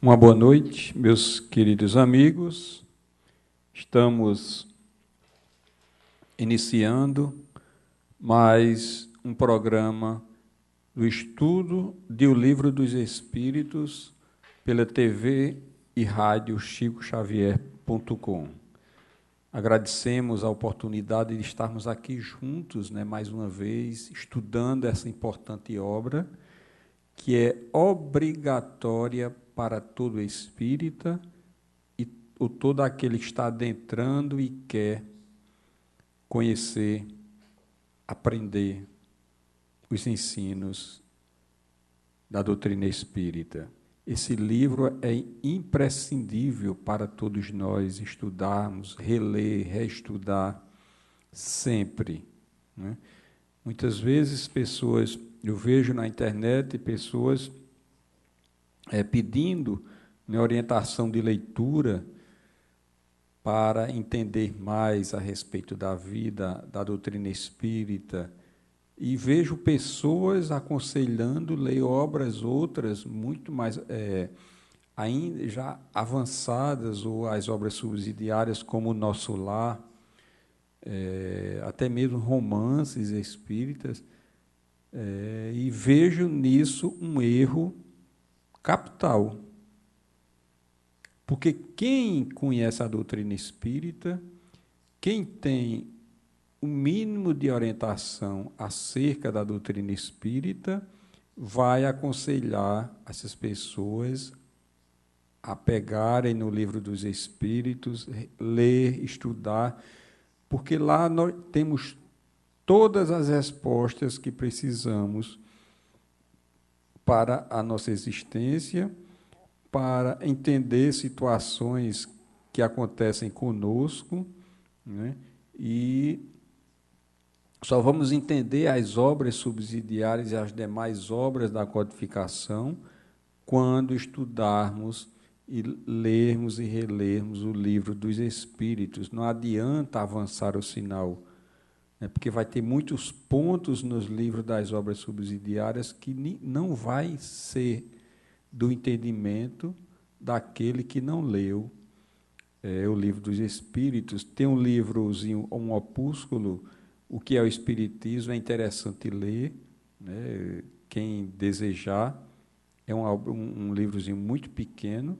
Uma boa noite, meus queridos amigos. Estamos iniciando mais um programa do estudo do Livro dos Espíritos pela TV e rádio chicoxavier.com. Agradecemos a oportunidade de estarmos aqui juntos, mais uma vez, estudando essa importante obra, que é obrigatória para todo espírita e todo aquele que está adentrando e quer conhecer, aprender os ensinos da doutrina espírita. Esse livro é imprescindível para todos nós estudarmos, reler, reestudar, sempre. Muitas vezes eu vejo na internet pessoas pedindo orientação de leitura para entender mais a respeito da vida, da doutrina espírita, e vejo pessoas aconselhando ler obras outras muito mais ainda já avançadas, ou as obras subsidiárias como O Nosso Lar, até mesmo romances espíritas, e vejo nisso um erro capital. Porque quem conhece a doutrina espírita, quem tem o mínimo de orientação acerca da doutrina espírita, vai aconselhar essas pessoas a pegarem no Livro dos Espíritos, ler, estudar, porque lá nós temos todas as respostas que precisamos para a nossa existência, para entender situações que acontecem conosco, e só vamos entender as obras subsidiárias e as demais obras da codificação quando estudarmos e lermos e relermos o Livro dos Espíritos. Não adianta avançar o sinal, porque vai ter muitos pontos nos livros das obras subsidiárias que não vai ser do entendimento daquele que não leu o Livro dos Espíritos. Tem um livrozinho, um opúsculo, O que é o Espiritismo, é interessante ler, quem desejar. É um livrozinho muito pequeno,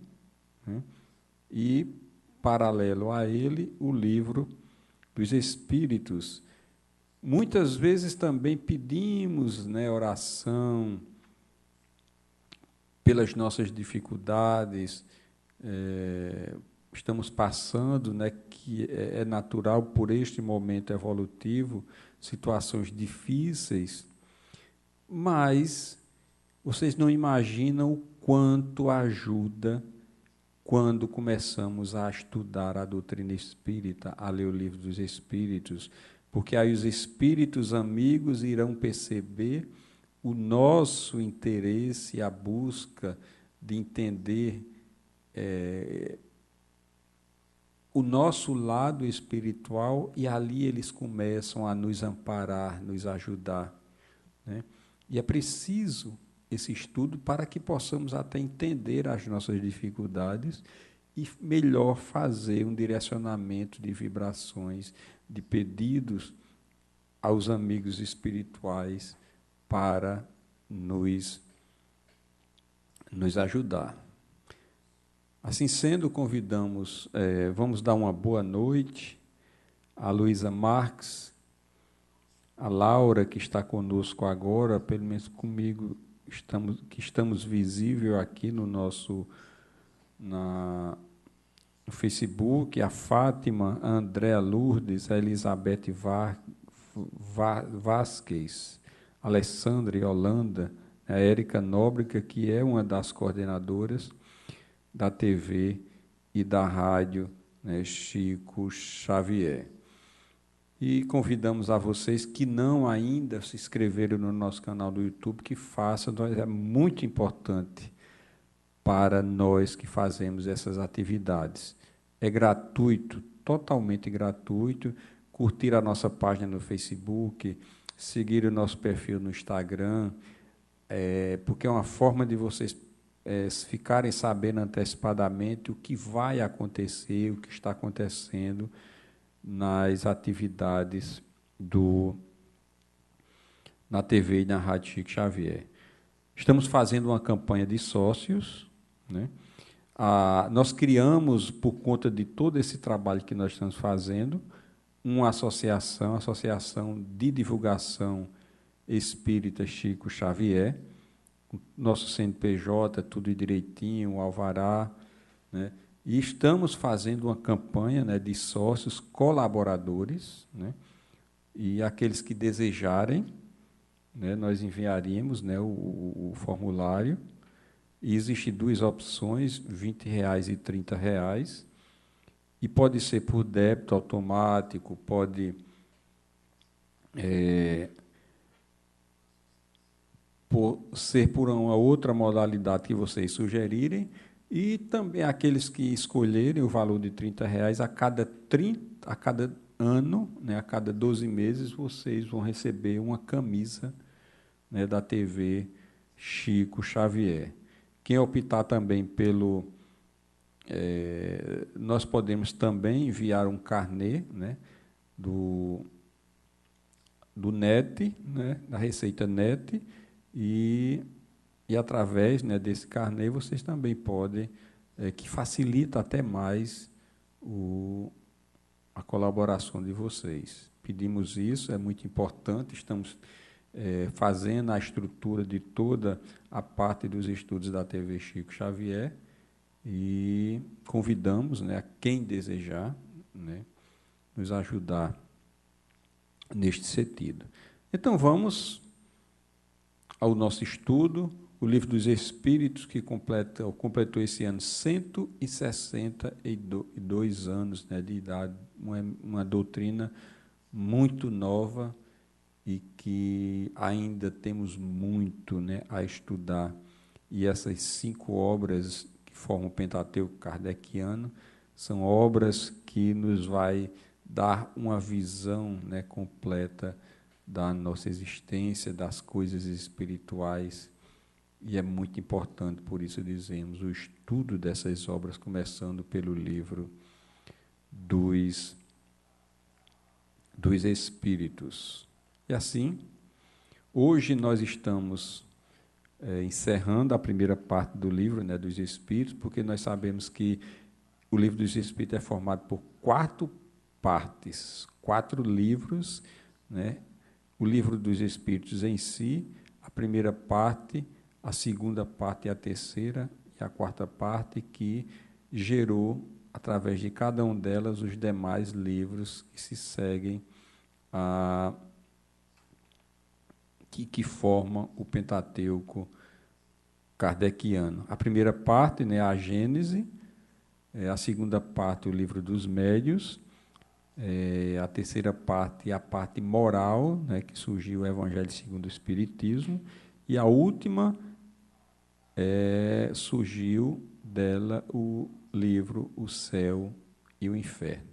e, paralelo a ele, o Livro dos Espíritos. Muitas vezes também pedimos oração pelas nossas dificuldades, estamos passando, que é natural por este momento evolutivo, situações difíceis, mas vocês não imaginam o quanto ajuda quando começamos a estudar a doutrina espírita, a ler o livro dos Espíritos, porque aí os espíritos amigos irão perceber o nosso interesse e a busca de entender o nosso lado espiritual, e ali eles começam a nos amparar, nos ajudar, né? E é preciso esse estudo para que possamos até entender as nossas dificuldades e melhor fazer um direcionamento de vibrações, de pedidos aos amigos espirituais para nos ajudar. Assim sendo, convidamos, vamos dar uma boa noite a Luísa Marques, a Laura, que está conosco agora, pelo menos comigo, que estamos visível aqui no no Facebook, a Fátima, a Andréa Lourdes, a Elizabeth Vasquez, a Alessandra Yolanda, a Érica Nóbrega, que é uma das coordenadoras da TV e da rádio, né, Chico Xavier. E convidamos a vocês que não ainda se inscreveram no nosso canal do YouTube, que façam, é muito importante para nós que fazemos essas atividades. É gratuito, totalmente gratuito, curtir a nossa página no Facebook, seguir o nosso perfil no Instagram, porque é uma forma de vocês ficarem sabendo antecipadamente o que vai acontecer, o que está acontecendo nas atividades na TV e na Rádio Chico Xavier. Estamos fazendo uma campanha de sócios, né? Nós criamos, por conta de todo esse trabalho que nós estamos fazendo, uma associação de divulgação espírita Chico Xavier, nosso CNPJ, tudo direitinho, o alvará, né? E estamos fazendo uma campanha, né, de sócios colaboradores, né? E aqueles que desejarem, né, nós enviaríamos, né, o formulário. E existem duas opções, R$20 e R$30, e pode ser por débito automático, pode ser por uma outra modalidade que vocês sugerirem, e também aqueles que escolherem o valor de R$30 a cada ano, né, a cada 12 meses, vocês vão receber uma camisa, né, da TV Chico Xavier. Quem optar também pelo... nós podemos também enviar um carnê, né, do NET, né, da Receita NET, e através, né, desse carnê vocês também podem, que facilita até mais a colaboração de vocês. Pedimos isso, é muito importante, estamos fazendo a estrutura de toda a parte dos estudos da TV Chico Xavier, e convidamos, né, a quem desejar, né, nos ajudar neste sentido. Então, vamos ao nosso estudo, o Livro dos Espíritos, que completou esse ano 162 anos, né, de idade, uma doutrina muito nova e que ainda temos muito, né, a estudar. E essas 5 obras que formam o Pentateuco kardeciano são obras que nos vai dar uma visão, né, completa da nossa existência, das coisas espirituais, e é muito importante, por isso dizemos, o estudo dessas obras, começando pelo livro dos Espíritos. E assim, hoje nós estamos encerrando a primeira parte do livro, né, dos Espíritos, porque nós sabemos que o livro dos Espíritos é formado por 4 partes, 4 livros, né? O livro dos Espíritos em si, a primeira parte, a segunda parte e a terceira, e a quarta parte, que gerou, através de cada um delas, os demais livros que se seguem, que formam o Pentateuco kardeciano. A primeira parte, né, a Gênese, a segunda parte, o livro dos médiuns, a terceira parte, a parte moral, né, que surgiu o Evangelho segundo o Espiritismo, e a última surgiu dela o livro O Céu e o Inferno.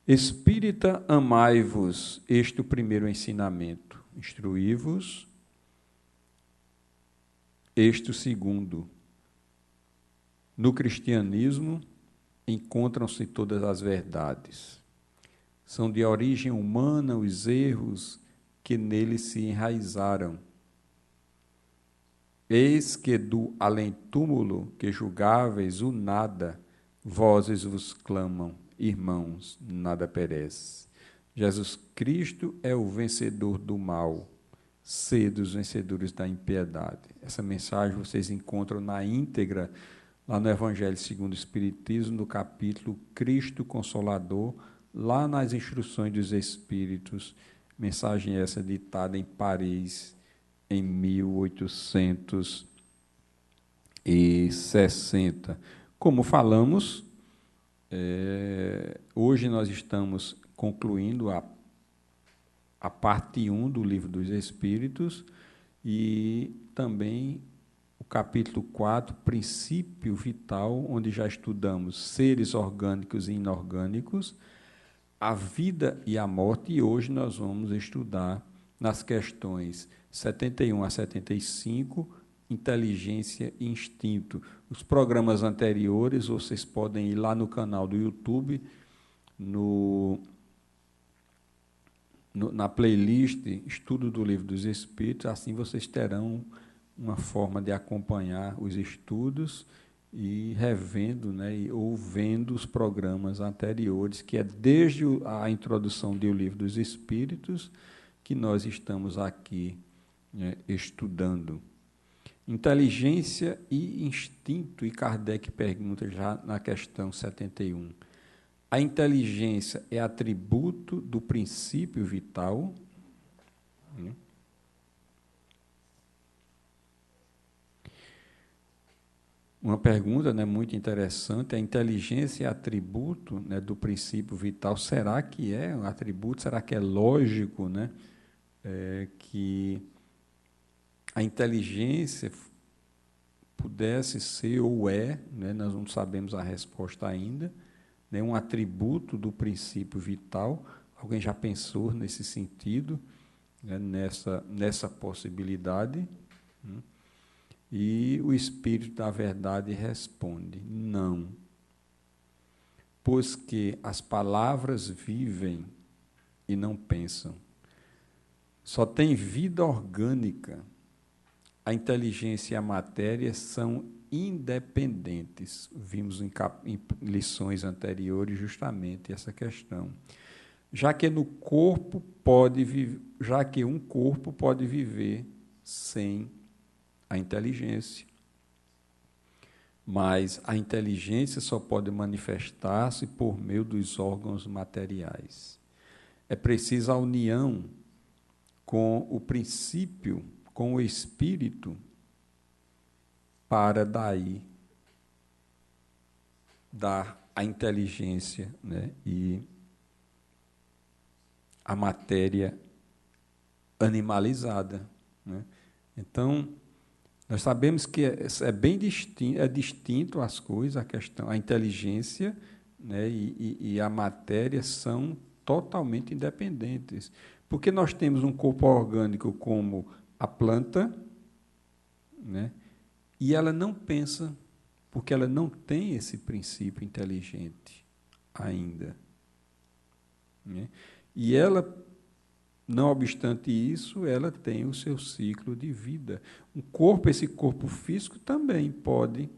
Espírita, amai-vos, este o primeiro ensinamento, instruí-vos, este o segundo. No cristianismo encontram-se todas as verdades. São de origem humana os erros que nele se enraizaram. Eis que do além-túmulo que julgáveis o nada, vozes vos clamam, irmãos, nada perece. Jesus Cristo é o vencedor do mal, sede os vencedores da impiedade. Essa mensagem vocês encontram na íntegra, lá no Evangelho segundo o Espiritismo, no capítulo Cristo Consolador, lá nas Instruções dos Espíritos, mensagem essa ditada em Paris, em 1860. Como falamos, hoje nós estamos concluindo a parte 1 do Livro dos Espíritos e também o capítulo 4, Princípio Vital, onde já estudamos seres orgânicos e inorgânicos, a vida e a morte, e hoje nós vamos estudar nas questões 71 a 75, inteligência e instinto. Os programas anteriores, vocês podem ir lá no canal do YouTube, na playlist Estudo do Livro dos Espíritos, assim vocês terão uma forma de acompanhar os estudos e revendo, né, e ouvendo os programas anteriores, que é desde a introdução do Livro dos Espíritos que nós estamos aqui estudando. Inteligência e instinto, e Kardec pergunta já na questão 71. A inteligência é atributo do princípio vital? Uma pergunta, né, muito interessante. A inteligência é atributo, né, do princípio vital. Será que é um atributo? Será que é lógico, né, que a inteligência pudesse ser ou né, nós não sabemos a resposta ainda, né, um atributo do princípio vital? Alguém já pensou nesse sentido, né, nessa possibilidade? E o Espírito da Verdade responde: não, pois que as palavras vivem e não pensam. Só tem vida orgânica. A inteligência e a matéria são independentes. Vimos em lições anteriores justamente essa questão. Já que um corpo pode viver sem a inteligência. Mas a inteligência só pode manifestar-se por meio dos órgãos materiais. É preciso a união com o princípio, com o espírito, para daí dar a inteligência, né, e a matéria animalizada, né? Então, nós sabemos que é bem distinto as coisas, a inteligência, né, e a matéria são totalmente independentes. Porque nós temos um corpo orgânico como a planta, né, e ela não pensa, porque ela não tem esse princípio inteligente ainda, né? E ela, não obstante isso, ela tem o seu ciclo de vida. Esse corpo físico também pode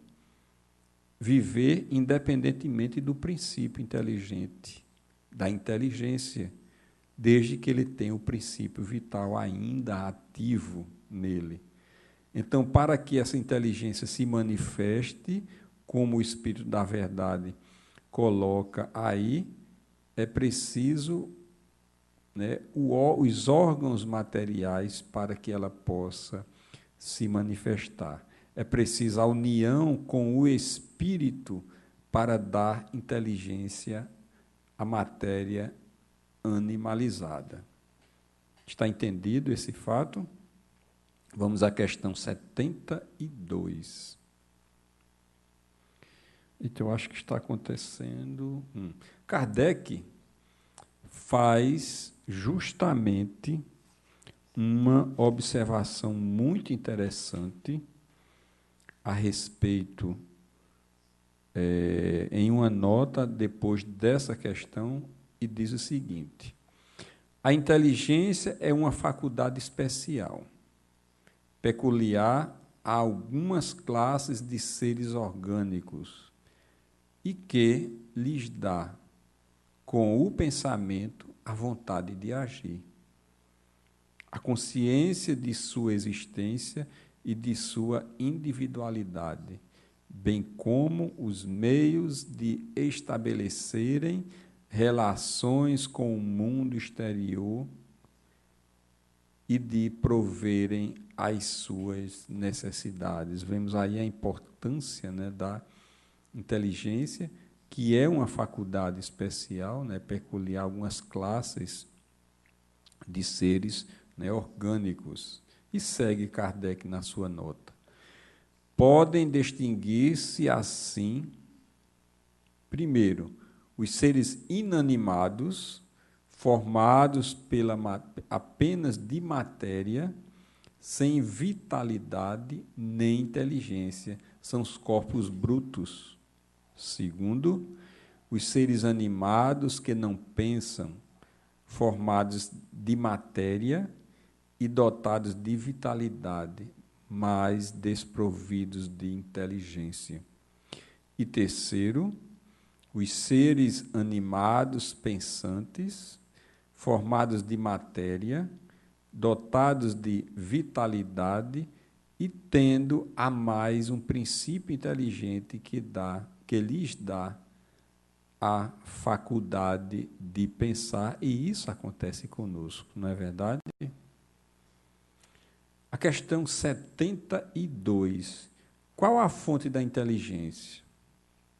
viver independentemente do princípio inteligente, da inteligência, desde que ele tenha o princípio vital ainda ativo nele. Então, para que essa inteligência se manifeste, como o Espírito da Verdade coloca aí, é preciso, né, os órgãos materiais para que ela possa se manifestar. É preciso a união com o Espírito para dar inteligência à matéria animalizada. Está entendido esse fato? Vamos à questão 72. Então, eu acho que está acontecendo. Kardec faz justamente uma observação muito interessante a respeito, em uma nota depois dessa questão, e diz o seguinte: a inteligência é uma faculdade especial, peculiar a algumas classes de seres orgânicos e que lhes dá, com o pensamento, a vontade de agir, a consciência de sua existência e de sua individualidade, bem como os meios de estabelecerem relações com o mundo exterior e de proverem as suas necessidades. Vemos aí a importância, né, da inteligência, que é uma faculdade especial, né, peculiar a algumas classes de seres, né, orgânicos. E segue Kardec na sua nota. Podem distinguir-se assim, primeiro, os seres inanimados, formados apenas de matéria, sem vitalidade nem inteligência, são os corpos brutos. Segundo, os seres animados que não pensam, formados de matéria e dotados de vitalidade, mas desprovidos de inteligência. E terceiro, os seres animados pensantes, formados de matéria, dotados de vitalidade e tendo a mais um princípio inteligente que lhes dá a faculdade de pensar, e isso acontece conosco, não é verdade? A questão 72. Qual a fonte da inteligência?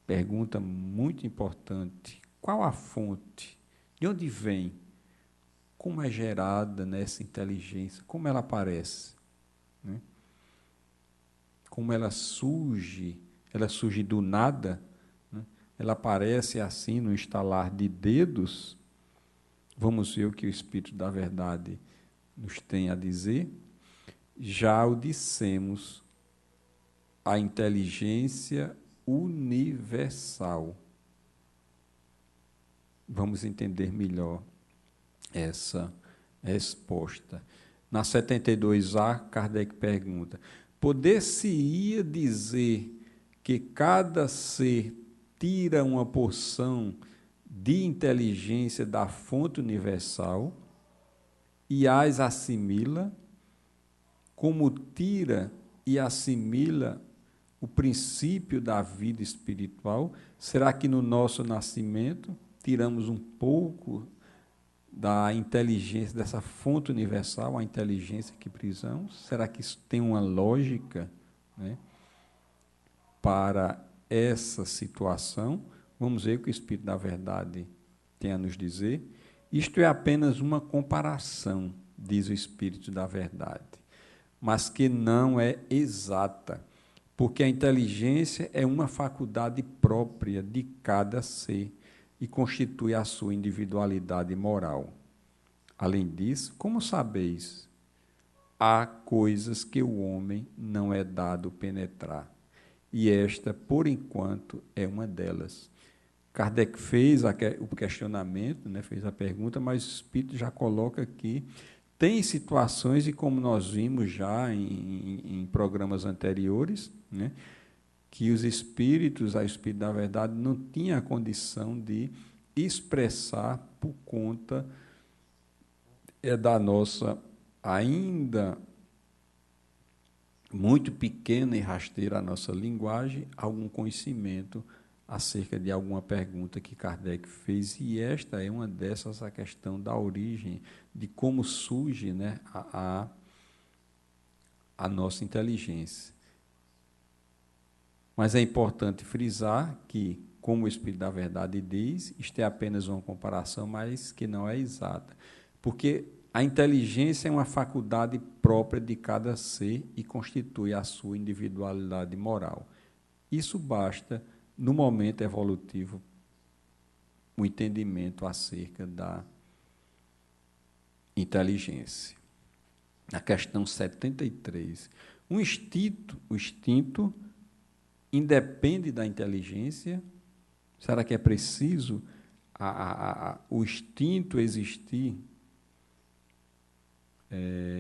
Pergunta muito importante. Qual a fonte? De onde vem? Como é gerada nessa inteligência? Como ela aparece? Né? Como ela surge? Ela surge do nada? Né? Ela aparece assim no estalar de dedos? Vamos ver o que o Espírito da Verdade nos tem a dizer. Já o dissemos, a inteligência universal. Vamos entender melhor essa resposta. Na 72A, Kardec pergunta: poder-se-ia dizer que cada ser tira uma porção de inteligência da fonte universal e as assimila, como tira e assimila o princípio da vida espiritual? Será que no nosso nascimento tiramos um pouco da inteligência, dessa fonte universal, a inteligência que precisamos? Será que isso tem uma lógica, né, para essa situação? Vamos ver o que o Espírito da Verdade tem a nos dizer. Isto é apenas uma comparação, diz o Espírito da Verdade, mas que não é exata, porque a inteligência é uma faculdade própria de cada ser e constitui a sua individualidade moral. Além disso, como sabeis, há coisas que o homem não é dado penetrar, e esta, por enquanto, é uma delas. Kardec fez o questionamento, né, fez a pergunta, mas o Espírito já coloca aqui. Tem situações, e como nós vimos já em programas anteriores, né, que os espíritos, a Espírito da Verdade, não tinha a condição de expressar por conta da nossa ainda muito pequena e rasteira a nossa linguagem, algum conhecimento acerca de alguma pergunta que Kardec fez, e esta é uma dessas, a questão da origem, de como surge, né, a nossa inteligência. Mas é importante frisar que, como o Espírito da Verdade diz, isto é apenas uma comparação, mas que não é exata. Porque a inteligência é uma faculdade própria de cada ser e constitui a sua individualidade moral. Isso basta, no momento evolutivo, o entendimento acerca da inteligência. Na questão 73, o instinto independe da inteligência? Será que é preciso o instinto existir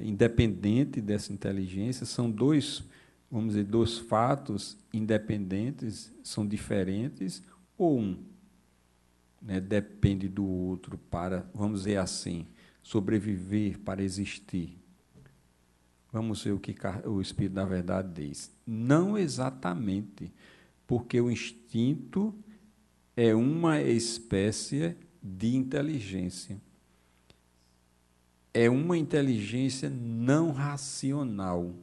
independente dessa inteligência? São dois, vamos dizer, dois fatos independentes, são diferentes, ou um, né, depende do outro para, vamos dizer assim, sobreviver, para existir? Vamos ver o que o Espírito da Verdade diz. Não exatamente, porque o instinto é uma espécie de inteligência. É uma inteligência não racional.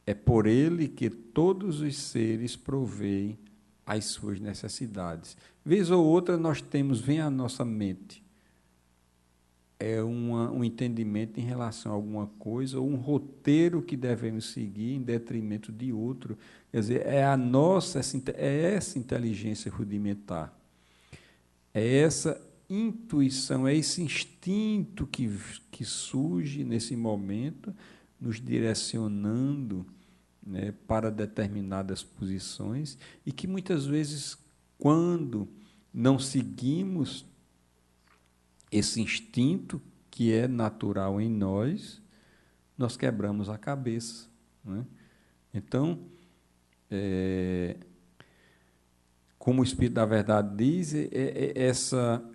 É por ele que todos os seres proveem as suas necessidades. Vez ou outra nós vem à nossa mente um entendimento em relação a alguma coisa, ou um roteiro que devemos seguir em detrimento de outro. Quer dizer, é essa inteligência rudimentar, é essa intuição, é esse instinto que surge nesse momento, nos direcionando, né, para determinadas posições, e que muitas vezes, quando não seguimos esse instinto que é natural em nós, nós quebramos a cabeça, né? Então, como o Espírito da Verdade diz,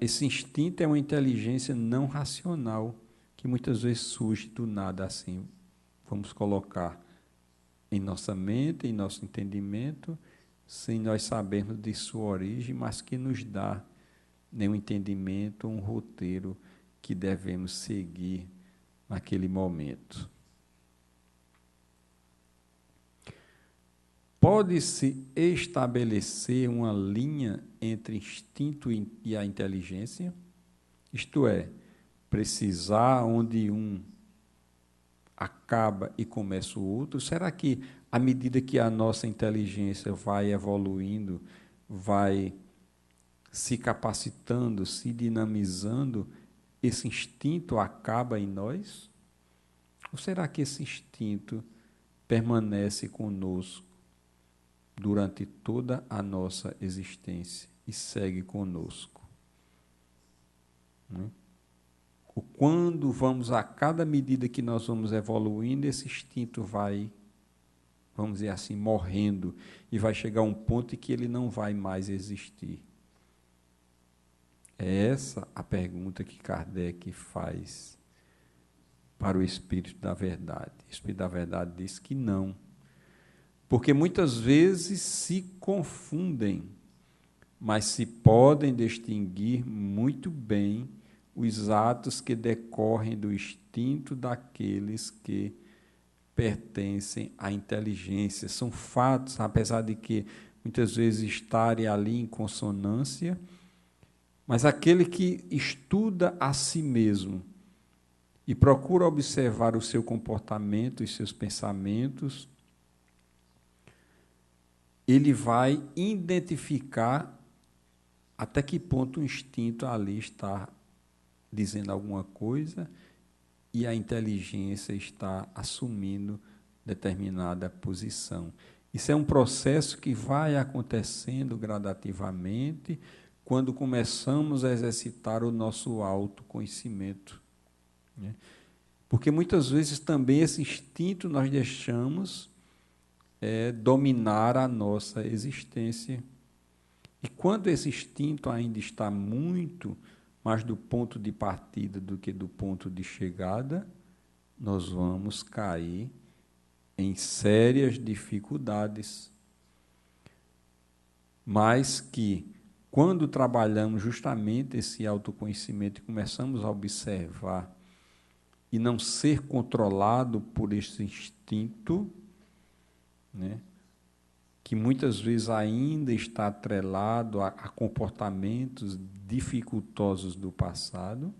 esse instinto é uma inteligência não racional, que muitas vezes surge do nada, assim, vamos colocar em nossa mente, em nosso entendimento, sem nós sabermos de sua origem, mas que nos dá um entendimento, um roteiro que devemos seguir naquele momento. Pode-se estabelecer uma linha entre instinto e a inteligência? Isto é, precisar onde um acaba e começa o outro? Será que, à medida que a nossa inteligência vai evoluindo, vai se capacitando, se dinamizando, esse instinto acaba em nós? Ou será que esse instinto permanece conosco durante toda a nossa existência e segue conosco? Ou quando vamos, a cada medida que nós vamos evoluindo, esse instinto vai, vamos dizer assim, morrendo, e vai chegar a um ponto em que ele não vai mais existir? É essa a pergunta que Kardec faz para o Espírito da Verdade. O Espírito da Verdade diz que não, porque muitas vezes se confundem, mas se podem distinguir muito bem os atos que decorrem do instinto daqueles que pertencem à inteligência. São fatos, apesar de que muitas vezes estarem ali em consonância, mas aquele que estuda a si mesmo e procura observar o seu comportamento e seus pensamentos, ele vai identificar até que ponto o instinto ali está dizendo alguma coisa e a inteligência está assumindo determinada posição. Isso é um processo que vai acontecendo gradativamente quando começamos a exercitar o nosso autoconhecimento, né? Porque muitas vezes também esse instinto nós deixamos dominar a nossa existência. E quando esse instinto ainda está muito mais do ponto de partida do que do ponto de chegada, nós vamos cair em sérias dificuldades. Mas que, quando trabalhamos justamente esse autoconhecimento e começamos a observar e não ser controlado por esse instinto, né, que muitas vezes ainda está atrelado a comportamentos dificultosos do passado,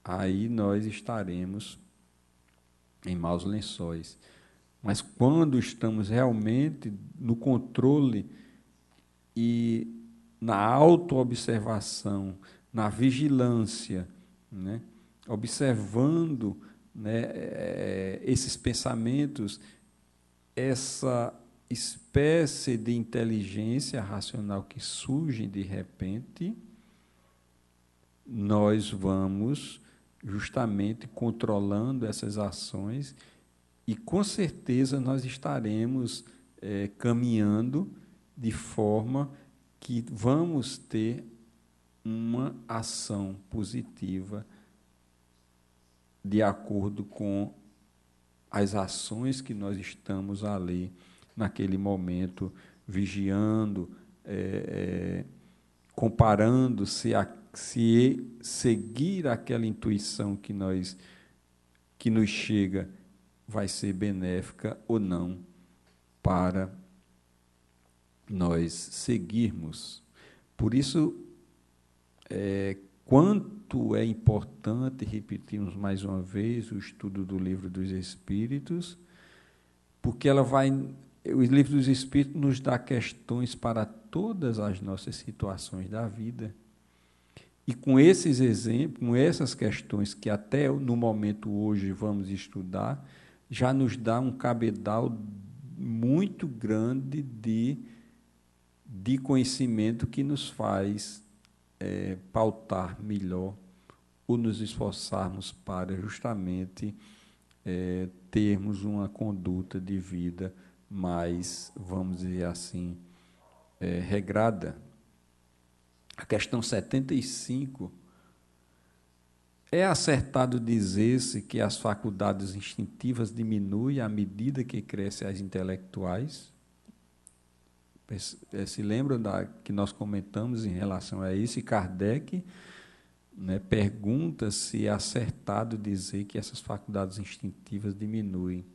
aí nós estaremos em maus lençóis. Mas quando estamos realmente no controle e na autoobservação, na vigilância, né, observando, né, esses pensamentos, essa espécie de inteligência racional que surge de repente, nós vamos justamente controlando essas ações e, com certeza, nós estaremos caminhando de forma que vamos ter uma ação positiva de acordo com as ações que nós estamos ali, naquele momento, vigiando, comparando se seguir aquela intuição que nos chega vai ser benéfica ou não para nós seguirmos. Por isso, quanto é importante, repetirmos mais uma vez, o estudo do Livro dos Espíritos, porque o Livro dos Espíritos nos dá questões para todas as nossas situações da vida. E com esses exemplos, com essas questões que até no momento hoje vamos estudar, já nos dá um cabedal muito grande de conhecimento que nos faz pautar melhor ou nos esforçarmos para justamente termos uma conduta de vida mais, vamos dizer assim, regrada. A questão 75, é acertado dizer-se que as faculdades instintivas diminuem à medida que crescem as intelectuais? Se lembram que nós comentamos em relação a isso, e Kardec, né, pergunta se é acertado dizer que essas faculdades instintivas diminuem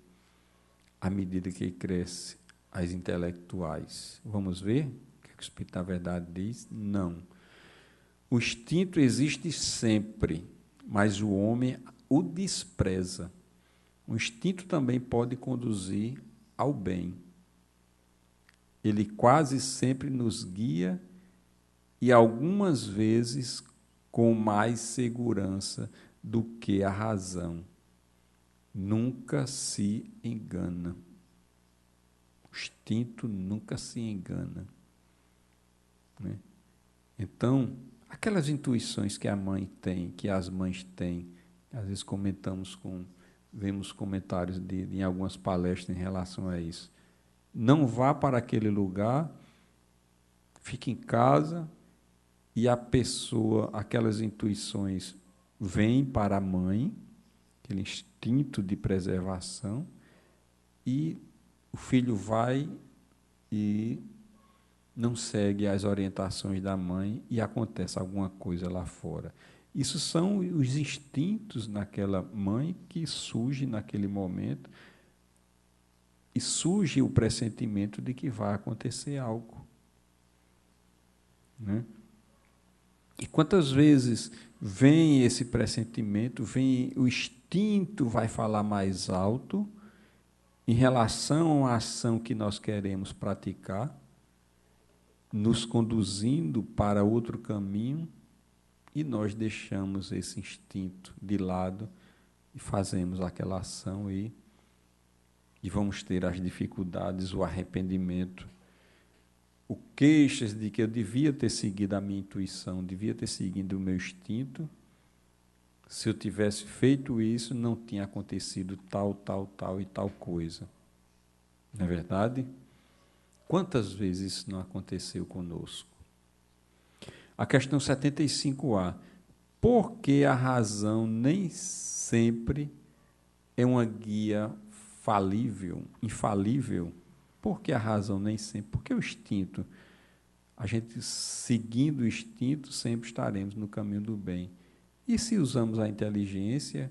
à medida que crescem as intelectuais. Vamos ver o que o Espírito, na verdade, diz? Não. O instinto existe sempre, mas o homem o despreza. O instinto também pode conduzir ao bem. Ele quase sempre nos guia e algumas vezes com mais segurança do que a razão. Nunca se engana. O instinto nunca se engana, né? Então, aquelas intuições que a mãe tem, que as mães têm, às vezes vemos comentários em algumas palestras em relação a isso. Não vá para aquele lugar, fique em casa, e a pessoa, aquelas intuições vêm para a mãe, aquele instinto de preservação, e o filho vai e não segue as orientações da mãe e acontece alguma coisa lá fora. Isso são os instintos naquela mãe que surgem naquele momento e surge o pressentimento de que vai acontecer algo, né? E quantas vezes vem esse pressentimento, vem o instinto, vai falar mais alto em relação à ação que nós queremos praticar, nos conduzindo para outro caminho, e nós deixamos esse instinto de lado e fazemos aquela ação e vamos ter as dificuldades, o arrependimento, o queixas de que eu devia ter seguido a minha intuição, devia ter seguido o meu instinto. Se eu tivesse feito isso, não tinha acontecido tal e tal coisa. Não é verdade? Quantas vezes isso não aconteceu conosco? A questão 75A. Por que a razão nem sempre é uma guia infalível? Por que a razão nem sempre? Porque o instinto, a gente seguindo o instinto, sempre estaremos no caminho do bem. E se usamos a inteligência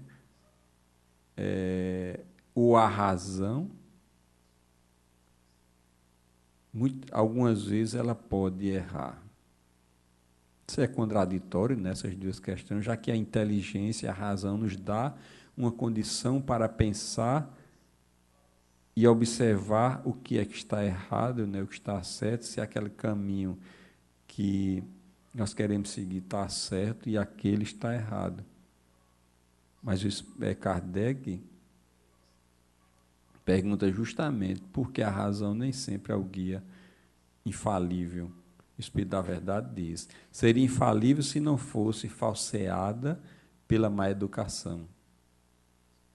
ou a razão, algumas vezes ela pode errar. Isso é contraditório nessas duas questões, já que a inteligência e a razão nos dá uma condição para pensar e observar o que é que está errado, né, o que está certo, se aquele caminho que nós queremos seguir está certo e aquele está errado. Mas Kardec pergunta justamente por que a razão nem sempre é o guia infalível. O Espírito da Verdade diz: seria infalível se não fosse falseada pela má educação.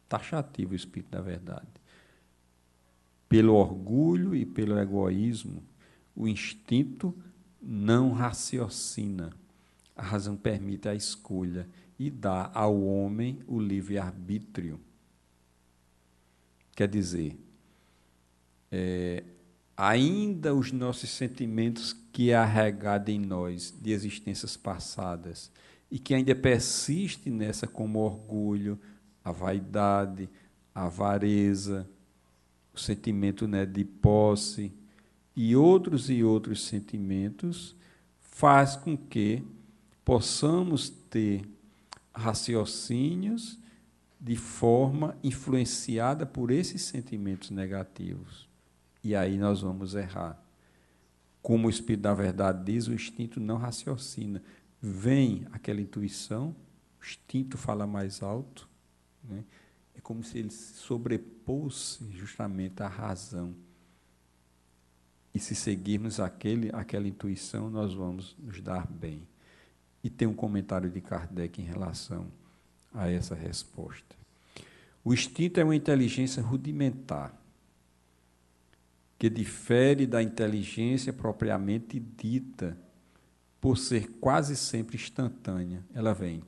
Taxativo o Espírito da Verdade. Pelo orgulho e pelo egoísmo, o instinto não raciocina. A razão permite a escolha e dá ao homem o livre-arbítrio. Quer dizer, ainda os nossos sentimentos que é arregado em nós de existências passadas e que ainda persiste nessa como orgulho, a vaidade, a avareza, o sentimento, né, de posse e outros sentimentos, faz com que possamos ter raciocínios de forma influenciada por esses sentimentos negativos. E aí nós vamos errar. Como o Espírito da Verdade diz, o instinto não raciocina. Vem aquela intuição, o instinto fala mais alto, né? É como se ele sobrepôs justamente à razão. E se seguirmos aquela intuição, nós vamos nos dar bem. E tem um comentário de Kardec em relação a essa resposta. O instinto é uma inteligência rudimentar, que difere da inteligência propriamente dita, por ser quase sempre instantânea. Ela vem,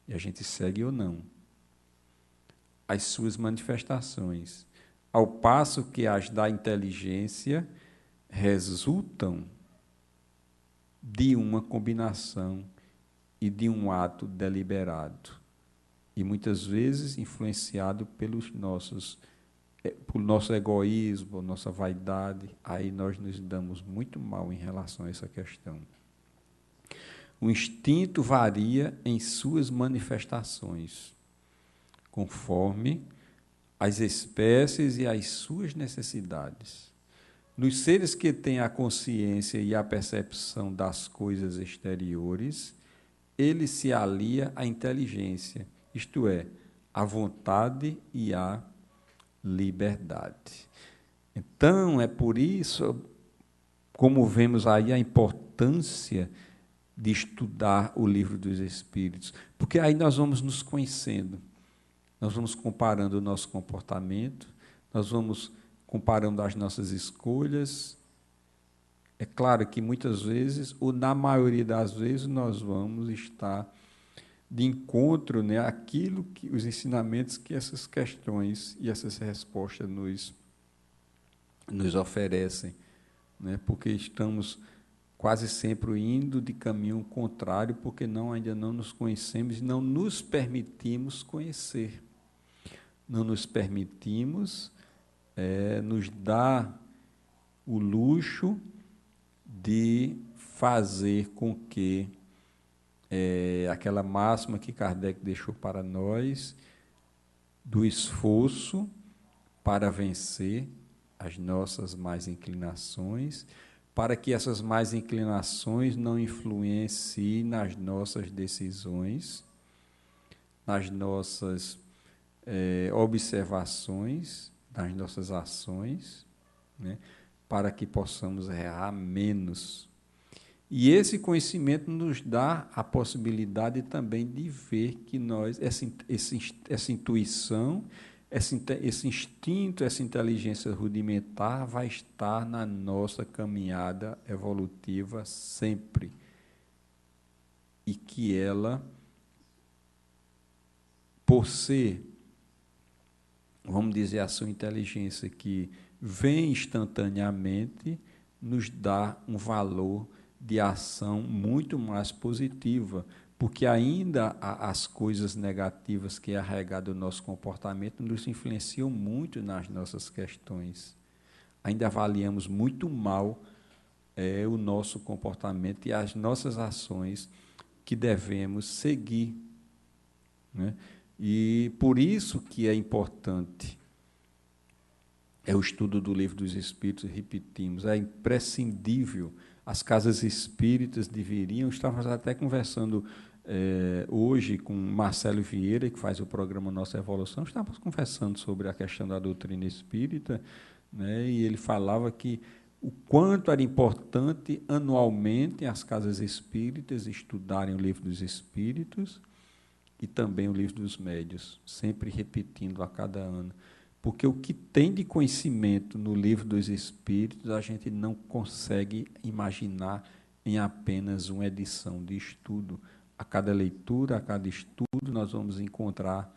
e a gente segue ou não as suas manifestações, ao passo que as da inteligência resultam de uma combinação e de um ato deliberado, e muitas vezes influenciado pelo nosso egoísmo, nossa vaidade. Aí nós nos damos muito mal em relação a essa questão. O instinto varia em suas manifestações, conforme as espécies e as suas necessidades. Nos seres que têm a consciência e a percepção das coisas exteriores, ele se alia à inteligência, isto é, à vontade e à liberdade. Então, é por isso, como vemos aí, a importância de estudar o Livro dos Espíritos, porque aí nós vamos nos conhecendo, nós vamos comparando o nosso comportamento, nós vamos comparando as nossas escolhas. É claro que muitas vezes, ou na maioria das vezes, nós vamos estar de encontro, né, aquilo que os ensinamentos que essas questões e essas respostas nos oferecem, né, porque estamos quase sempre indo de caminho contrário, porque ainda não nos conhecemos e não nos permitimos conhecer. Não nos permitimos nos dar o luxo de fazer com que aquela máxima que Kardec deixou para nós, do esforço para vencer as nossas más inclinações, para que essas más inclinações não influenciem nas nossas decisões, nas nossas observações, nas nossas ações, né, para que possamos errar menos. E esse conhecimento nos dá a possibilidade também de ver que nós, essa intuição, esse instinto, essa inteligência rudimentar vai estar na nossa caminhada evolutiva sempre. E que ela, por ser, vamos dizer, a sua inteligência que vem instantaneamente, nos dá um valor de ação muito mais positiva, porque ainda as coisas negativas que é arregado o nosso comportamento nos influenciam muito nas nossas questões. ainda avaliamos muito mal o nosso comportamento e as nossas ações que devemos seguir, né? E por isso que é importante o estudo do Livro dos Espíritos, repetimos, é imprescindível. As casas espíritas deveriam, estávamos até conversando hoje com Marcelo Vieira, que faz o programa Nossa Evolução, estávamos conversando sobre a questão da doutrina espírita, né, e ele falava que o quanto era importante anualmente as casas espíritas estudarem o Livro dos Espíritos e também o Livro dos Médiuns, sempre repetindo a cada ano. Porque o que tem de conhecimento no Livro dos Espíritos, a gente não consegue imaginar em apenas uma edição de estudo. A cada leitura, a cada estudo, nós vamos encontrar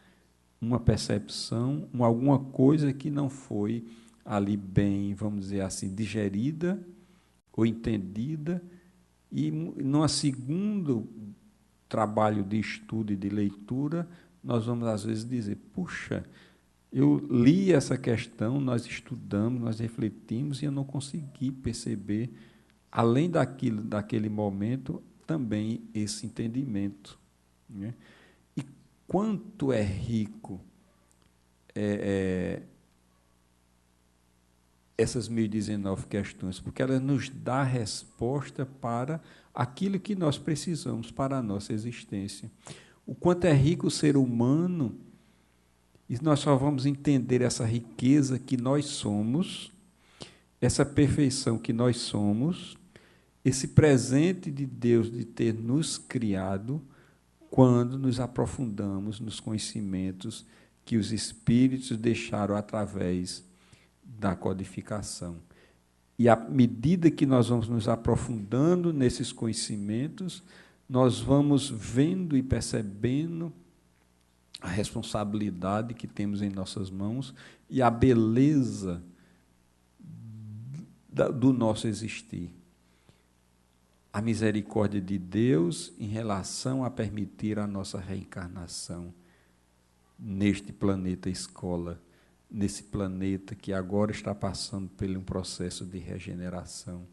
uma percepção, alguma coisa que não foi ali bem, vamos dizer assim, digerida ou entendida, e num segundo trabalho de estudo e de leitura, nós vamos às vezes dizer, puxa, eu li essa questão, nós estudamos, nós refletimos e eu não consegui perceber, além daquele momento, também esse entendimento, né? E quanto é rico essas 1019 questões, porque elas nos dão resposta para aquilo que nós precisamos para a nossa existência. O quanto é rico o ser humano. E nós só vamos entender essa riqueza que nós somos, essa perfeição que nós somos, esse presente de Deus de ter nos criado, quando nos aprofundamos nos conhecimentos que os Espíritos deixaram através da codificação. E à medida que nós vamos nos aprofundando nesses conhecimentos, nós vamos vendo e percebendo a responsabilidade que temos em nossas mãos e a beleza do nosso existir. A misericórdia de Deus em relação a permitir a nossa reencarnação neste planeta escola, nesse planeta que agora está passando por um processo de regeneração.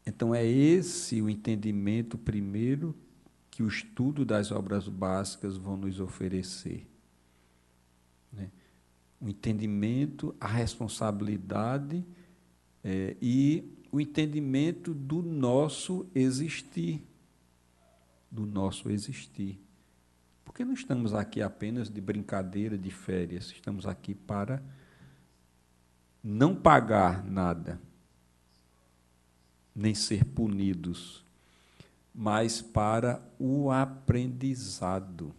Então, é esse o entendimento primeiro que o estudo das obras básicas vão nos oferecer, né? O entendimento, a responsabilidade e o entendimento do nosso existir, Porque não estamos aqui apenas de brincadeira, de férias, estamos aqui para não pagar nada, nem ser punidos, mas para o aprendizado,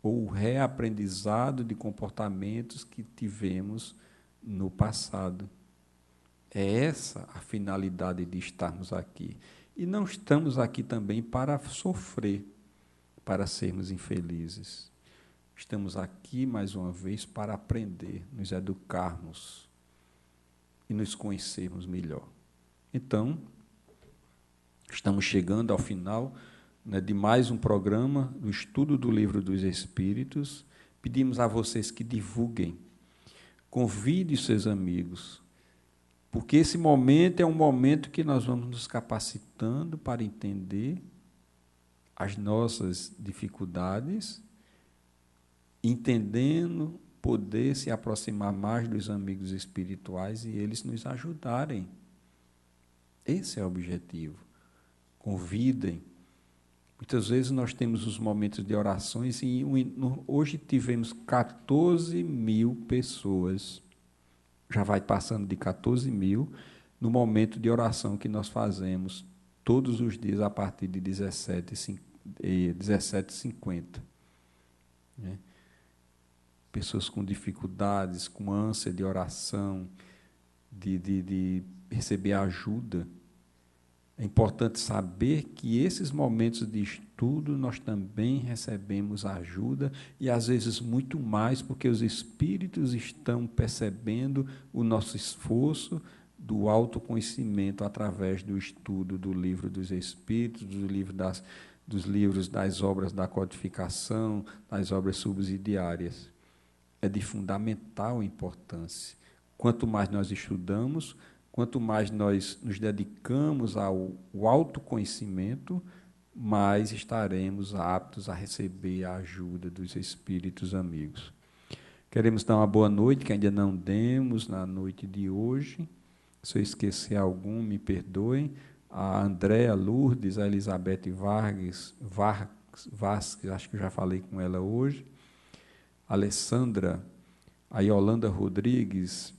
ou o reaprendizado de comportamentos que tivemos no passado. É essa a finalidade de estarmos aqui. E não estamos aqui também para sofrer, para sermos infelizes. Estamos aqui, mais uma vez, para aprender, nos educarmos e nos conhecermos melhor. Então, estamos chegando ao final, né, de mais um programa do estudo do Livro dos Espíritos. Pedimos a vocês que divulguem, convide seus amigos, porque esse momento é um momento que nós vamos nos capacitando para entender as nossas dificuldades, entendendo, poder se aproximar mais dos amigos espirituais e eles nos ajudarem. Esse é o objetivo. Convidem. Muitas vezes nós temos os momentos de orações e hoje tivemos 14 mil pessoas, já vai passando de 14 mil, no momento de oração que nós fazemos todos os dias a partir de 17h50. Né? Pessoas com dificuldades, com ânsia de oração, de receber ajuda. É importante saber que esses momentos de estudo nós também recebemos ajuda e, às vezes, muito mais, porque os espíritos estão percebendo o nosso esforço do autoconhecimento através do estudo do Livro dos Espíritos, dos livros das obras da codificação, das obras subsidiárias. é de fundamental importância. Quanto mais nós estudamos, quanto mais nós nos dedicamos ao autoconhecimento, mais estaremos aptos a receber a ajuda dos espíritos amigos. Queremos dar uma boa noite, que ainda não demos na noite de hoje. Se eu esquecer algum, me perdoem. A Andréa Lourdes, a Elizabeth Vasques, acho que já falei com ela hoje. A Alessandra, a Yolanda Rodrigues,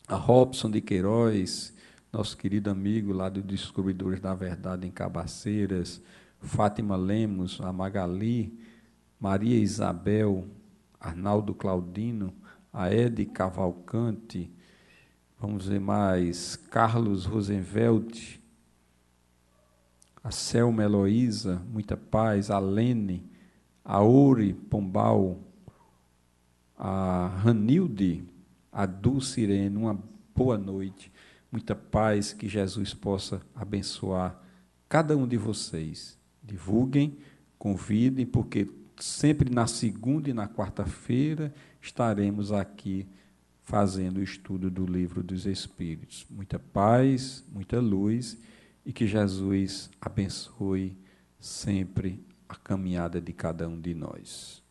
a Robson de Queiroz, nosso querido amigo lá do Descobridores da Verdade em Cabaceiras, Fátima Lemos, a Magali, Maria Isabel, Arnaldo Claudino, a Ede Cavalcante, vamos ver mais, Carlos Rosenveld, a Selma Heloísa, muita paz, a Lene, a Ouri Pombal, a Ranilde, a Dulcirene, uma boa noite, muita paz, que Jesus possa abençoar cada um de vocês. Divulguem, convidem, porque sempre na segunda e na quarta-feira estaremos aqui fazendo o estudo do Livro dos Espíritos. Muita paz, muita luz, e que Jesus abençoe sempre a caminhada de cada um de nós.